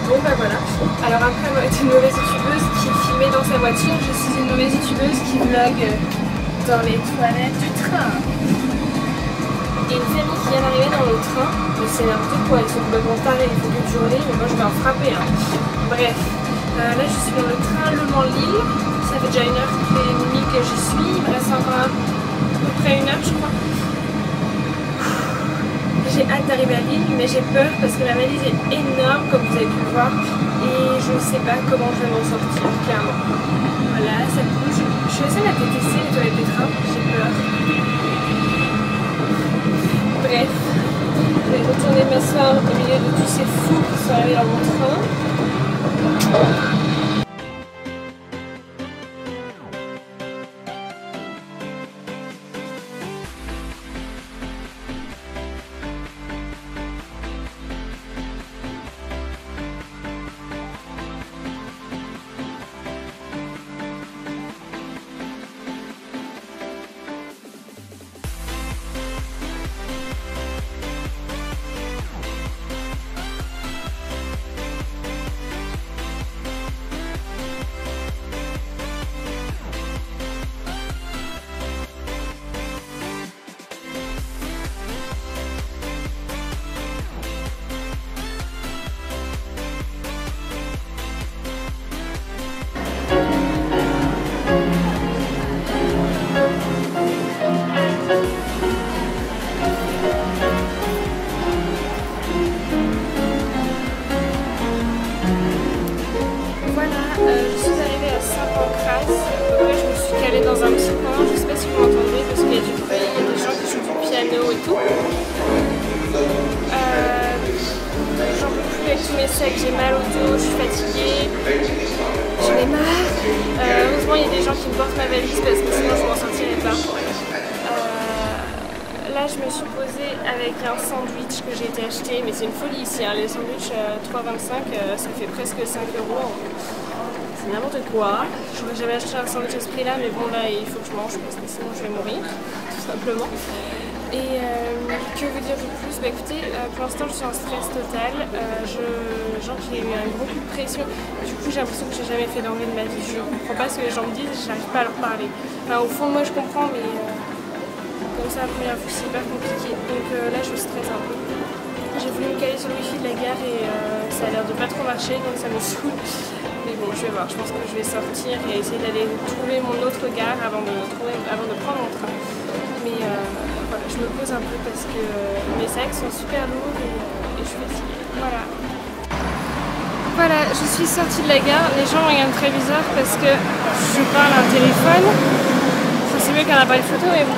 Bon bah voilà. Alors après moi être une mauvaise youtubeuse qui filmait dans sa voiture, je suis une mauvaise youtubeuse qui vlog dans les toilettes du train. Et une famille qui vient d'arriver dans le train, mais c'est n'importe quoi, ils sont complètement tarés, il faut que tu hurler, mais moi je vais en frapper hein. Bref, là je suis dans le train Le Mans-Lille, ça fait déjà 1h30 que j'y suis, il me reste encore à peu près 1 heure je crois. J'ai hâte d'arriver à Lille, mais j'ai peur parce que la valise est énorme comme vous avez pu le voir et je ne sais pas comment je vais m'en sortir, clairement. Voilà, ça bouge. Je suis assez à détester les toilettes des trains, j'ai peur. Bref, je vais retourner m'asseoir au milieu de tous ces fous qui sont arrivés dans mon train. Dans un petit coin, je sais pas si vous m'entendez parce qu'il y a du bruit, il y a des gens qui jouent du piano et tout. J'en peux plus avec tous mes sacs, j'ai mal au dos, je suis fatiguée, j'en ai marre. Heureusement il y a des gens qui me portent ma valise parce que sinon je m'en sortirais pas. Là je me suis posée avec un sandwich que j'ai été acheté, mais c'est une folie ici, hein. Les sandwichs 3,25 ça fait presque 5 €. C'est n'importe quoi. Je n'aurais jamais acheté un sandwich à ce prix là, mais bon là il faut que je mange parce que sinon je vais mourir, tout simplement. Et que vous dire de plus? Bah écoutez, pour l'instant je suis en stress total. Genre j'ai eu un gros coup de pression. Du coup j'ai l'impression que j'ai jamais fait d'anglais de ma vie. Je comprends pas ce que les gens me disent, j'arrive pas à leur parler. Enfin au fond moi je comprends, mais comme ça la première fois c'est hyper compliqué. Donc là je stresse un peu. J'ai voulu me caler sur le wifi de la gare et ça a l'air de pas trop marcher, donc ça me saoule. Mais bon, je vais voir, je pense que je vais sortir et essayer d'aller trouver mon autre gare avant de prendre mon train. Mais voilà, je me pose un peu parce que mes sacs sont super lourds et je vais essayer. Voilà. Voilà, je suis sortie de la gare. Les gens me regardent très bizarre parce que je parle à un téléphone. Ça c'est mieux qu'un appareil photo, mais bon.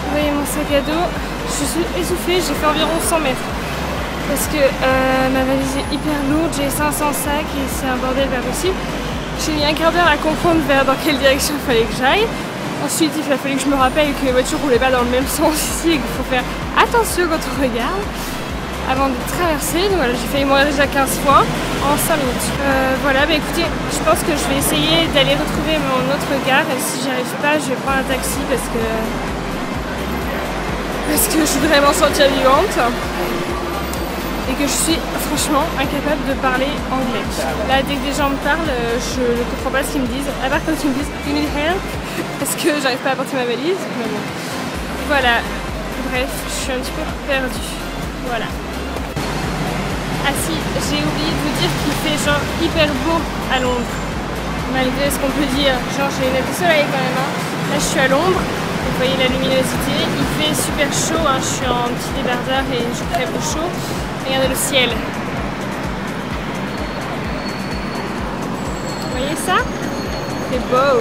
Vous voyez mon sac à dos. Je suis essoufflée, j'ai fait environ 100 mètres. Parce que ma valise est hyper lourde, j'ai 500 sacs et c'est un bordel pas possible. J'ai mis un quart d'heure à comprendre dans quelle direction il fallait que j'aille. Ensuite il a fallu que je me rappelle que les voitures roulaient pas dans le même sens ici et qu'il faut faire attention quand on regarde avant de traverser. Donc voilà, j'ai failli mourir déjà 15 fois en 5 minutes. Voilà, bah écoutez, je pense que je vais essayer d'aller retrouver mon autre gare et si j'y arrive pas, je vais prendre un taxi parce que je voudrais m'en sortir vivante. Et que je suis franchement incapable de parler anglais. Là, dès que des gens me parlent, je ne comprends pas ce qu'ils me disent, à part quand ils me disent « You need help ?» parce que j'arrive pas à porter ma valise. Mais bon. Voilà, bref, je suis un petit peu perdue. Voilà. Ah si, j'ai oublié de vous dire qu'il fait genre hyper beau à Londres. Malgré ce qu'on peut dire, genre j'ai une du soleil quand même. Hein. Là, je suis à l'ombre. Vous voyez la luminosité. Il fait super chaud, hein. Je suis en petit débardeur et je suis très peu chaud. Regardez le ciel. Vous voyez ça? C'est beau.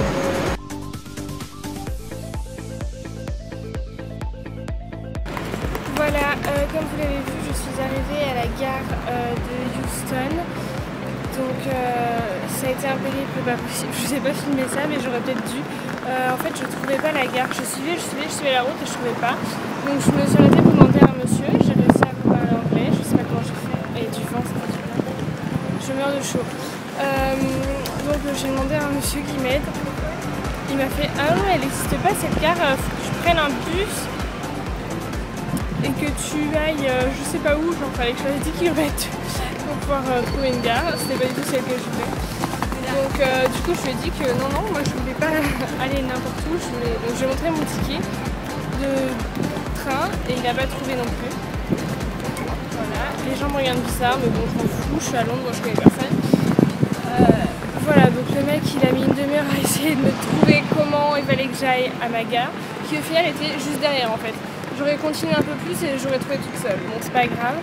Voilà, comme vous l'avez vu, je suis arrivée à la gare de Euston. Donc ça a été un périple pas possible. Je vous ai pas filmé ça, mais j'aurais peut-être dû. En fait, je trouvais pas la gare. Je suivais la route et je trouvais pas. Donc je me suis arrêtée pour demander à un monsieur. J'ai réussi à vous parler anglais. Je sais pas comment j'ai fait. Et du vent, c'est particulier. Je meurs de chaud. Donc j'ai demandé à un monsieur qui m'aide. Il m'a fait « Ah non, elle n'existe pas cette gare. Faut que je prenne un bus. » et que tu ailles je sais pas où, genre fallait que je fasse 10 km pour pouvoir trouver une gare, c'était pas du tout celle que je voulais. Donc du coup je lui ai dit que non, moi je voulais pas aller n'importe où, donc j'ai montré mon ticket de train et il n'a pas trouvé non plus. Voilà, les gens me regardent bizarre mais bon je m'en fous, je suis à Londres, je connais personne. Voilà, donc le mec il a mis une demi-heure à essayer de me trouver comment il fallait que j'aille à ma gare, qui au final était juste derrière en fait. J'aurais continué un peu plus et j'aurais trouvé toute seule, donc c'est pas grave.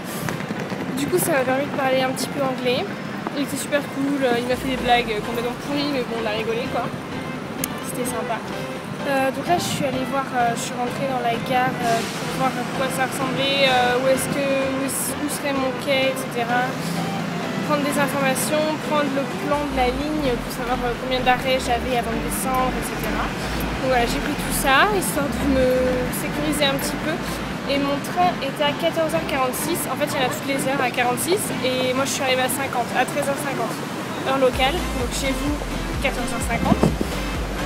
Du coup ça m'a permis de parler un petit peu anglais. Il était super cool, il m'a fait des blagues complètement pourries mais bon on a rigolé quoi. C'était sympa. Donc là je suis allée voir, je suis rentrée dans la gare pour voir à quoi ça ressemblait, où serait mon quai, etc. Prendre des informations, prendre le plan de la ligne pour savoir combien d'arrêts j'avais avant de descendre, etc. Donc voilà, j'ai pris tout ça, histoire de me sécuriser un petit peu. Et mon train était à 14h46, en fait il y en a toutes les heures à 46, et moi je suis arrivée à 13h50, heure locale, donc chez vous 14h50.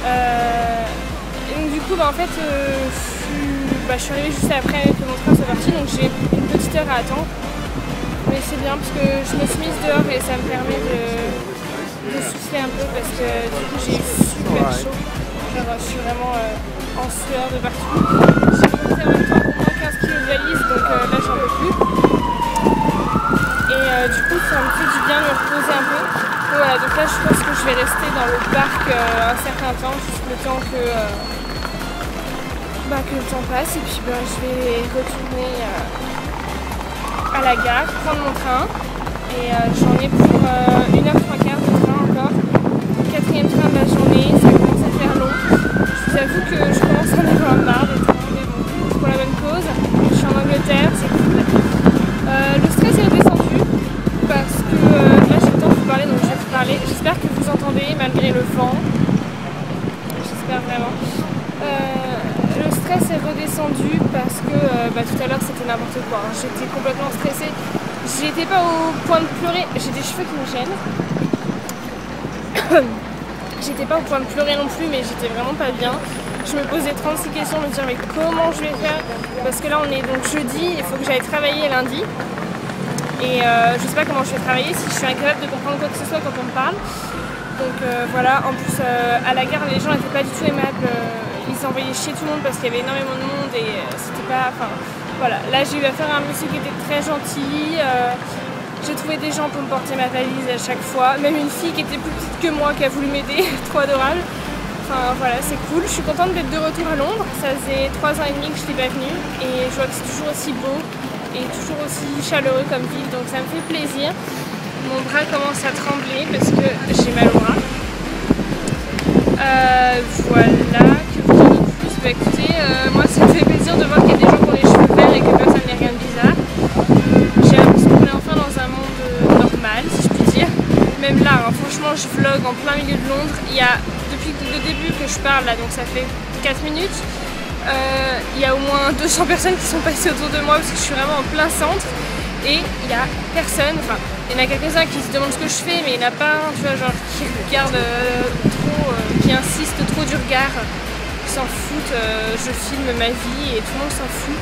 Et donc du coup, en fait, je suis arrivée juste après que mon train soit parti, donc j'ai une petite heure à attendre. Mais c'est bien parce que je me suis mise dehors et ça me permet de souffler un peu parce que du coup j'ai eu super chaud. Genre, je suis vraiment en sueur de partout. J'ai monté en même temps pour moins 15 kg de valise donc là j'en peux plus. Et du coup ça me fait du bien de me reposer un peu. Donc, voilà, donc là je pense que je vais rester dans le parc un certain temps, juste le temps que le temps passe et puis je vais retourner à la gare, prendre mon train et j'en ai pour 1h03 de train encore. Quatrième train de la journée, ça commence à faire long. Je vous avoue que je commence à en avoir marre des trains, mais bon, c'est pour la bonne cause. Je suis en Angleterre, c'est cool. Le stress est redescendu parce que là j'ai le temps de vous parler, donc je vais vous parler. J'espère que vous entendez malgré le vent. J'espère vraiment. Le stress est redescendu parce que tout à l'heure c'était n'importe quoi. J'étais complètement stressée. J'étais pas au point de pleurer. J'ai des cheveux qui me gênent. J'étais pas au point de pleurer non plus, mais j'étais vraiment pas bien. Je me posais 36 questions, me dire mais comment je vais faire? Parce que là on est donc jeudi, il faut que j'aille travailler lundi. Et je sais pas comment je vais travailler, si je suis incapable de comprendre quoi que ce soit quand on me parle. Donc voilà, en plus à la gare les gens n'étaient pas du tout aimables. Ils s'envoyaient chier tout le monde parce qu'il y avait énormément de monde et c'était pas... Enfin voilà, là j'ai eu affaire à un monsieur qui était très gentil. J'ai trouvé des gens pour me porter ma valise à chaque fois. Même une fille qui était plus petite que moi qui a voulu m'aider, trop adorable. Enfin voilà, c'est cool. Je suis contente d'être de retour à Londres. Ça faisait 3 ans et demi que je n'étais pas venue et je vois que c'est toujours aussi beau et toujours aussi chaleureux comme ville. Donc ça me fait plaisir. Mon bras commence à trembler parce que j'ai mal au bras. Voilà, que vous dire de plus? Bah écoutez, moi ça me fait plaisir de voir qu'il y a des gens qui ont les cheveux verts et que personne n'est rien de bizarre. J'ai l'impression qu'on est enfin dans un monde normal, si je puis dire. Même là, hein, franchement, je vlog en plein milieu de Londres. Il y a, depuis le début que je parle, là, donc ça fait 4 minutes, il y a au moins 200 personnes qui sont passées autour de moi parce que je suis vraiment en plein centre. Et il n'y a personne, enfin, il y en a quelques-uns qui se demandent ce que je fais, mais il n'y en a pas un, tu vois, genre, qui regarde trop, qui insiste trop du regard, qui s'en foutent, je filme ma vie et tout le monde s'en fout.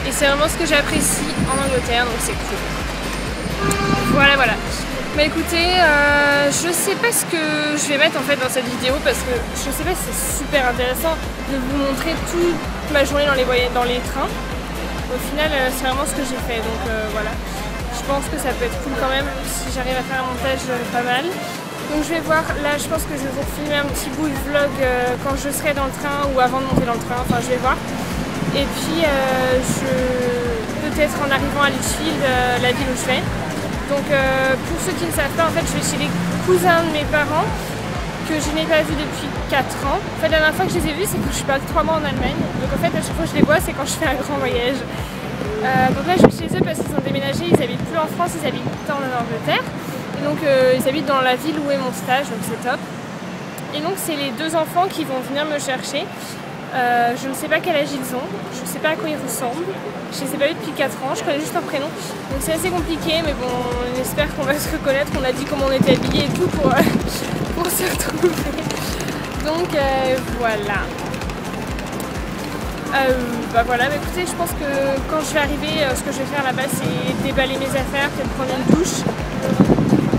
Et c'est vraiment ce que j'apprécie en Angleterre, donc c'est cool. Voilà, voilà. Bah écoutez, je sais pas ce que je vais mettre en fait dans cette vidéo parce que je sais pas si c'est super intéressant de vous montrer toute ma journée dans les trains. Au final, c'est vraiment ce que j'ai fait, donc voilà. Je pense que ça peut être cool quand même si j'arrive à faire un montage pas mal. Donc je vais voir, là je pense que je vais vous filmer un petit bout de vlog quand je serai dans le train ou avant de monter dans le train, enfin je vais voir. Et puis peut-être en arrivant à Lichfield, la ville où je vais. Donc pour ceux qui ne savent pas, en fait je vais chez les cousins de mes parents que je n'ai pas vus depuis 4 ans. En fait la dernière fois que je les ai vus c'est quand je suis partie 3 mois en Allemagne. Donc en fait à chaque fois que je les vois c'est quand je fais un grand voyage. Donc là je vais chez eux parce qu'ils ont déménagé, ils habitent plus en France, ils habitent en Angleterre. Et donc ils habitent dans la ville où est mon stage, donc c'est top. Et donc c'est les 2 enfants qui vont venir me chercher. Je ne sais pas quel âge ils ont, je ne sais pas à quoi ils ressemblent. Je les ai pas vus depuis 4 ans, je connais juste leur prénom. Donc c'est assez compliqué, mais bon, on espère qu'on va se reconnaître. On a dit comment on était habillés et tout pour se retrouver. Donc voilà. Bah voilà, bah écoutez, je pense que quand je vais arriver, ce que je vais faire là-bas, c'est déballer mes affaires, peut-être prendre une douche,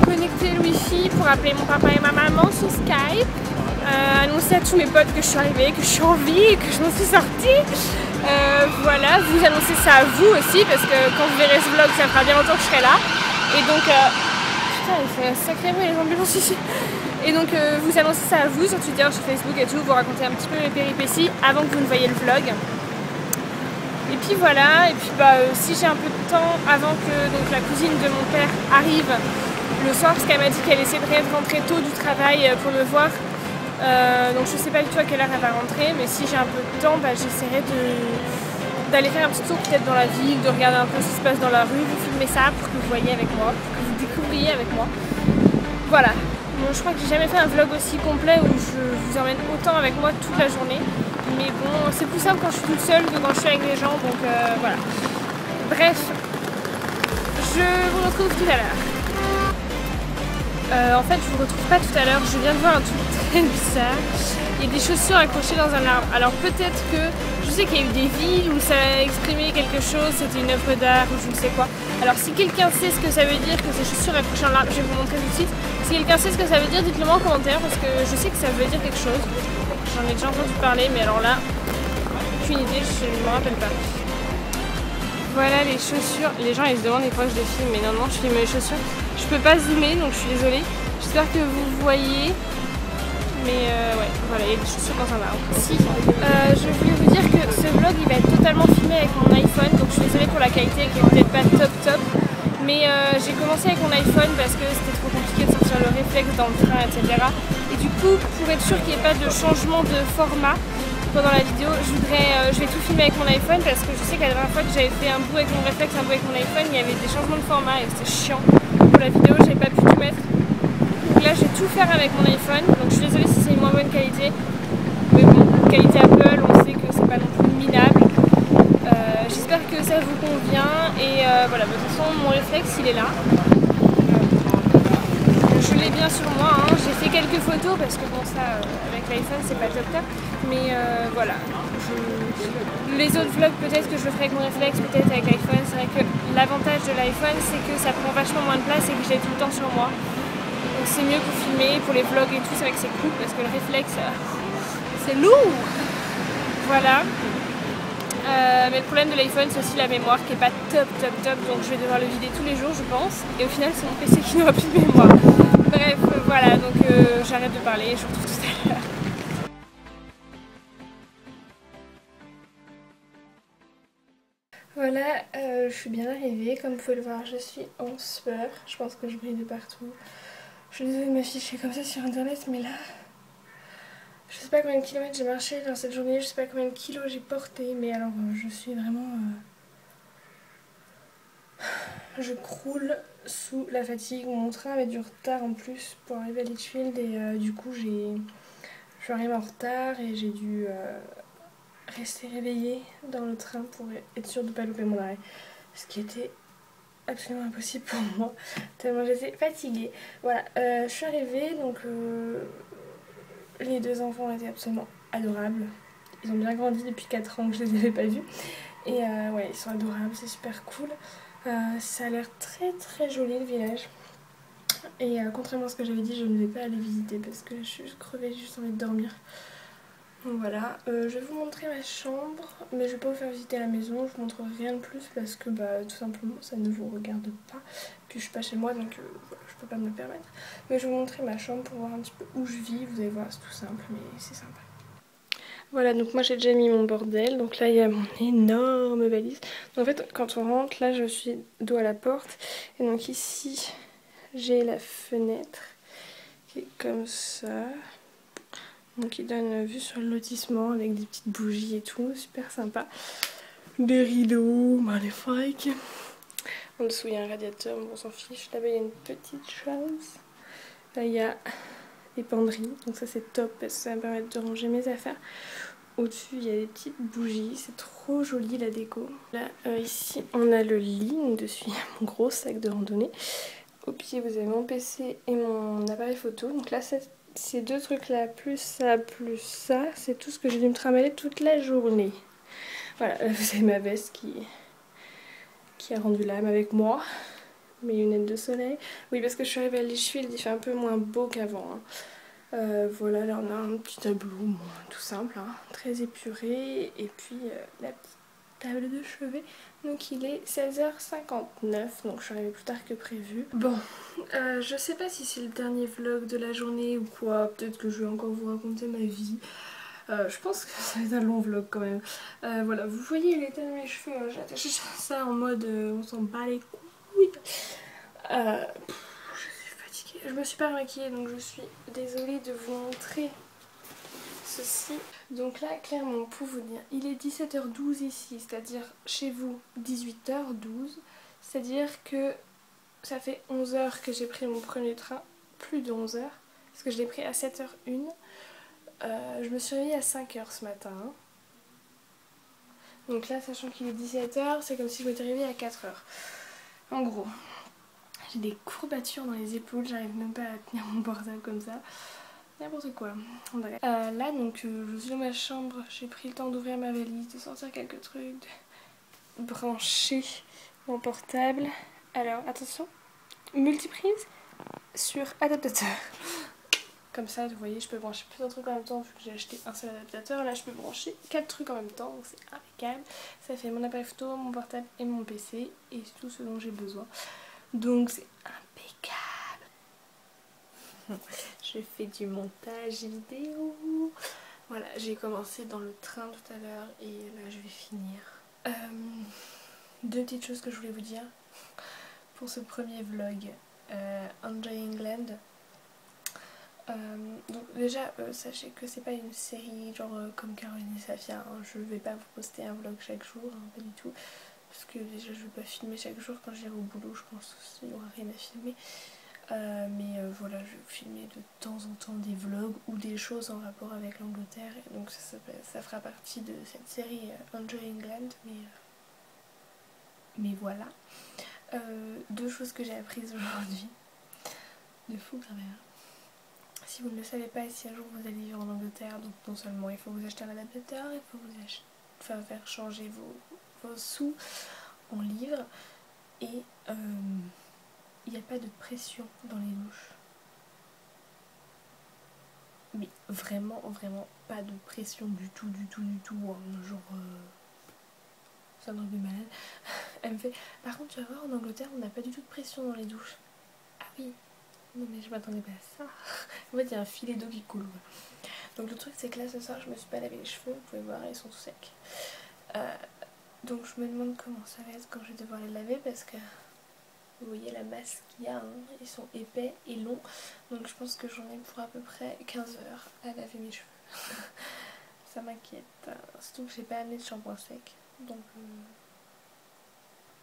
connecter le wifi pour appeler mon papa et ma maman sur Skype, annoncer à tous mes potes que je suis arrivée, que je suis en vie, que je m'en suis sortie. Voilà, vous annoncez ça à vous aussi, parce que quand vous verrez ce vlog, ça fera bien longtemps que je serai là. Et donc, putain, il fait un sacré bruit les ambulances ici. Et donc vous annoncez ça à vous sur Twitter, sur Facebook et tout, vous racontez un petit peu les péripéties avant que vous ne voyez le vlog. Et puis voilà, et puis si j'ai un peu de temps avant que donc, la cousine de mon père arrive le soir, parce qu'elle m'a dit qu'elle essaierait de rentrer tôt du travail pour me voir. Donc je sais pas du tout à quelle heure elle va rentrer, mais si j'ai un peu de temps, j'essaierai d'aller faire un petit tour peut-être dans la ville, de regarder un peu ce qui se passe dans la rue, vous filmer ça pour que vous voyez avec moi, pour que vous découvriez avec moi. Voilà. Bon, je crois que j'ai jamais fait un vlog aussi complet où je vous emmène autant avec moi toute la journée. Mais bon, c'est plus simple quand je suis toute seule que quand je suis avec les gens, donc voilà. Bref, je vous retrouve tout à l'heure. En fait, je vous retrouve pas tout à l'heure, je viens de voir un truc très bizarre. Il y a des chaussures accrochées dans un arbre. Alors peut-être que, je sais qu'il y a eu des villes où ça a exprimé quelque chose, c'était une œuvre d'art ou je ne sais quoi. Alors si quelqu'un sait ce que ça veut dire que ces chaussures accrochées dans l'arbre, je vais vous montrer tout de suite. Si quelqu'un sait ce que ça veut dire, dites-le moi en commentaire parce que je sais que ça veut dire quelque chose. J'en ai déjà entendu parler, mais alors là, aucune idée, je ne me rappelle pas. Voilà les chaussures. Les gens ils se demandent des fois que je les filme, mais non, je filme les chaussures. Je peux pas zoomer donc je suis désolée. J'espère que vous voyez. Mais ouais, voilà, il y a des chaussures dans un arbre. Si, je voulais vous dire que ce vlog il va être totalement filmé avec mon iPhone, donc je suis désolée pour la qualité qui est peut-être pas top. Mais j'ai commencé avec mon iPhone parce que c'était trop compliqué de sortir le réflexe dans le train, etc. Et du coup, pour être sûr qu'il n'y ait pas de changement de format pendant la vidéo, je vais tout filmer avec mon iPhone parce que je sais que la dernière fois que j'avais fait un bout avec mon réflexe, un bout avec mon iPhone, il y avait des changements de format et c'était chiant. Pour la vidéo, j'avais pas pu tout mettre. Donc là, je vais tout faire avec mon iPhone. Donc je suis désolée si c'est une moins bonne qualité. Mais bon, qualité Apple, on sait que c'est pas non plus minable. J'espère que ça vous convient. Et voilà, de toute façon, mon réflexe, il est là. Je l'ai bien sur moi. Hein. J'ai fait quelques photos parce que bon, ça, avec l'iPhone, c'est pas top. Mais voilà. Les autres vlogs, peut-être que je le ferai avec mon réflexe, peut-être avec l'iPhone. C'est vrai que l'avantage de l'iPhone, c'est que ça prend vachement moins de place et que j'ai tout le temps sur moi. Donc c'est mieux pour filmer, pour les vlogs et tout, c'est vrai que c'est cool parce que le réflexe, c'est lourd. Voilà. Mais le problème de l'iPhone, c'est aussi la mémoire qui est pas top. Donc je vais devoir le vider tous les jours, je pense. Et au final, c'est mon PC qui n'aura plus de mémoire. Bref, voilà, donc j'arrête de parler et je vous retrouve tout à l'heure. Voilà, je suis bien arrivée, comme vous pouvez le voir, je suis en sueur, je pense que je brille de partout. Je suis désolée de m'afficher comme ça sur internet, mais là, je sais pas combien de kilomètres j'ai marché dans cette journée, je sais pas combien de kilos j'ai porté, mais alors je suis vraiment... Je croule sous la fatigue, mon train avait du retard en plus pour arriver à Litchfield et du coup je suis arrivée en retard et j'ai dû... rester réveillée dans le train pour être sûre de ne pas louper mon arrêt. Ce qui était absolument impossible pour moi, tellement j'étais fatiguée. Voilà, je suis arrivée, donc les deux enfants étaient absolument adorables. Ils ont bien grandi depuis 4 ans que je les avais pas vus. Et ouais, ils sont adorables, c'est super cool. Ça a l'air très joli le village. Et contrairement à ce que j'avais dit, je ne vais pas aller visiter parce que je suis crevée, j'ai juste envie de dormir. Donc voilà, je vais vous montrer ma chambre, mais je vais pas vous faire visiter la maison, je vous montrerai rien de plus parce que tout simplement ça ne vous regarde pas. Puis je suis pas chez moi donc voilà, je peux pas me le permettre. Mais je vais vous montrer ma chambre pour voir un petit peu où je vis, vous allez voir c'est tout simple mais c'est sympa. Voilà, donc moi j'ai déjà mis mon bordel, donc là il y a mon énorme valise. Donc, en fait quand on rentre, là je suis dos à la porte et donc ici j'ai la fenêtre qui est comme ça. Donc il donne vue sur le lotissement avec des petites bougies et tout, super sympa. Des rideaux magnifiques. En dessous il y a un radiateur, mais on s'en fiche. Là-bas il y a une petite chose. Là il y a des penderies, donc ça c'est top parce que ça va me permettre de ranger mes affaires. Au-dessus il y a des petites bougies, c'est trop joli la déco. Là ici on a le lit, dessus il y a mon gros sac de randonnée. Au pied vous avez mon PC et mon appareil photo, donc là ces deux trucs là plus ça, c'est tout ce que j'ai dû me trimballer toute la journée. Voilà, c'est ma veste qui a rendu l'âme avec moi. Mes lunettes de soleil. Oui, parce que je suis arrivée à Lichfield, il fait un peu moins beau qu'avant. Hein. Voilà, là on a un petit tableau, bon, tout simple, hein, très épuré. Et puis la petite table de chevet. Donc il est 16h59, donc je suis arrivée plus tard que prévu. Bon, je sais pas si c'est le dernier vlog de la journée ou quoi. Peut-être que je vais encore vous raconter ma vie. Je pense que ça va être un long vlog quand même. Voilà, vous voyez l'état de mes cheveux, hein, j'ai attaché ça en mode on s'en bat les couilles. Je suis fatiguée, je me suis pas maquillée donc je suis désolée de vous montrer ceci. Donc là clairement pour vous dire, il est 17h12 ici, c'est-à-dire chez vous 18h12, c'est-à-dire que ça fait 11h que j'ai pris mon premier train, plus de 11h, parce que je l'ai pris à 7h01. Je me suis réveillée à 5h ce matin. Donc là, sachant qu'il est 17h, c'est comme si je m'étais réveillée à 4h. En gros, j'ai des courbatures dans les épaules, j'arrive même pas à tenir mon portable comme ça. N'importe quoi. Là, donc, je suis dans ma chambre, j'ai pris le temps d'ouvrir ma valise, de sortir quelques trucs, de brancher mon portable. Alors, attention, multiprise sur adaptateur. Comme ça, vous voyez, je peux brancher plusieurs trucs en même temps vu que j'ai acheté un seul adaptateur. Là, je peux brancher 4 trucs en même temps, donc c'est impeccable. Ça fait mon appareil photo, mon portable et mon PC et tout ce dont j'ai besoin. Donc c'est impeccable. Je fais du montage vidéo. Voilà, j'ai commencé dans le train tout à l'heure et là je vais finir. Deux petites choses que je voulais vous dire pour ce premier vlog. Enjoy England. Donc déjà sachez que c'est pas une série genre comme Caroline et Safia, hein. Je vais pas vous poster un vlog chaque jour, hein, pas du tout, parce que déjà je vais pas filmer chaque jour. Quand j'irai au boulot je pense qu'il n'y aura rien à filmer, mais voilà, je vais vous filmer de temps en temps des vlogs ou des choses en rapport avec l'Angleterre, et donc ça fera partie de cette série Enjoy England, mais voilà. Deux choses que j'ai apprises aujourd'hui de fou quand même. Si vous ne le savez pas, et si un jour vous allez vivre en Angleterre, donc non seulement il faut vous acheter un adaptateur, il faut faire changer vos sous en livres, et il n'y a pas de pression dans les douches. Mais vraiment, vraiment pas de pression du tout, hein. Genre, ça me rend malade. Elle me fait, par contre tu vas voir, en Angleterre on n'a pas du tout de pression dans les douches. Ah oui, non mais je m'attendais pas à ça. En fait il y a un filet d'eau qui coule. Donc le truc c'est que là ce soir je me suis pas lavé les cheveux, vous pouvez voir ils sont tout secs. Donc je me demande comment ça va être quand je vais devoir les laver, parce que vous voyez la masse qu'il y a, hein, ils sont épais et longs. Donc je pense que j'en ai pour à peu près 15 heures à laver mes cheveux. Ça m'inquiète, surtout que j'ai pas amené de shampoing sec. Donc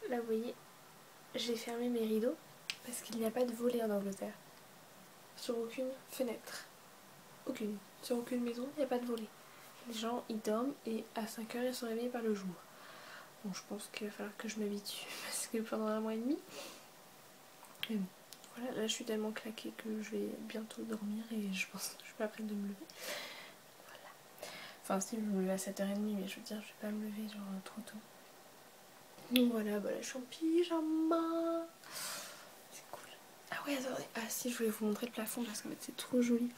là vous voyez, j'ai fermé mes rideaux parce qu'il n'y a pas de volet en Angleterre. Sur aucune fenêtre. Aucune. Sur aucune maison, il n'y a pas de volet. Les gens ils dorment et à 5 heures ils sont réveillés par le jour. Bon, je pense qu'il va falloir que je m'habitue parce que pendant un mois et demi. Mais bon, voilà, là je suis tellement claquée que je vais bientôt dormir et je pense que je suis pas prête de me lever. Voilà. Enfin, si je me lève à 7h30, mais je veux dire, je vais pas me lever genre trop tôt. Donc voilà, bah là je suis en pyjama. C'est cool. Ah ouais, attendez. Ah si, je voulais vous montrer le plafond parce qu'en fait c'est trop joli.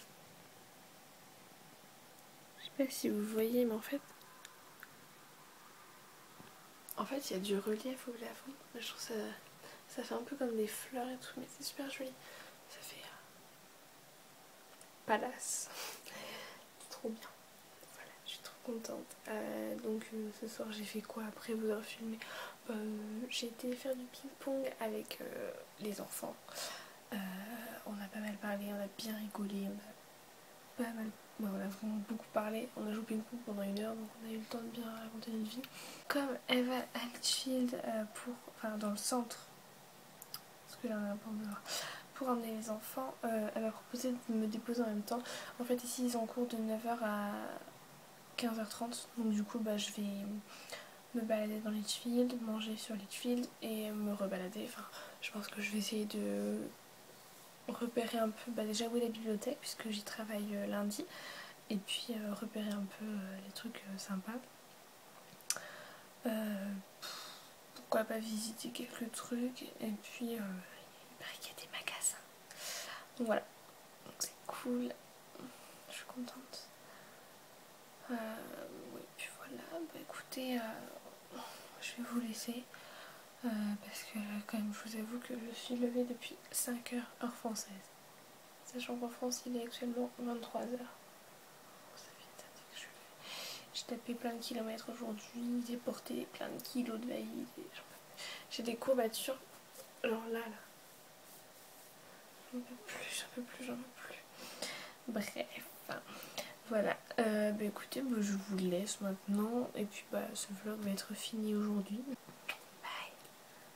Je sais pas si vous voyez, mais en fait il y a du relief au plafond. Je trouve ça fait un peu comme des fleurs et tout, mais c'est super joli. Ça fait palace. C'est trop bien. Voilà, je suis trop contente. Donc ce soir j'ai fait quoi après vous avoir filmé? J'ai été faire du ping-pong avec les enfants. On a pas mal parlé, on a bien rigolé, on a pas mal... Ouais, on a vraiment beaucoup parlé. On a joué au ping-pong pendant 1 heure, donc on a eu le temps de bien raconter notre vie. Comme elle va à Lichfield dans le centre, parce que là on a un peu dehors, pour emmener les enfants, elle m'a proposé de me déposer en même temps. En fait ici ils ont cours de 9h à 15h30, donc du coup je vais me balader dans Lichfield, manger sur Lichfield et me rebalader. Enfin, je pense que je vais essayer de repérer un peu déjà où est la bibliothèque puisque j'y travaille lundi, et puis repérer un peu les trucs sympas. pourquoi pas visiter quelques trucs. Et puis il paraît qu'il y a des magasins. Donc voilà, donc c'est cool, je suis contente. Oui, puis voilà, bah écoutez, je vais vous laisser. Parce que quand même je vous avoue que je suis levée depuis 5 heures heure française. Sachant qu'en France il est actuellement 23 heures. J'ai tapé plein de kilomètres aujourd'hui, j'ai porté plein de kilos de valise. J'ai des courbatures. Alors là, j'en peux plus, j'en peux plus, j'en peux plus. Bref, voilà. Bah écoutez, bah, je vous laisse maintenant. Et puis bah ce vlog va être fini aujourd'hui.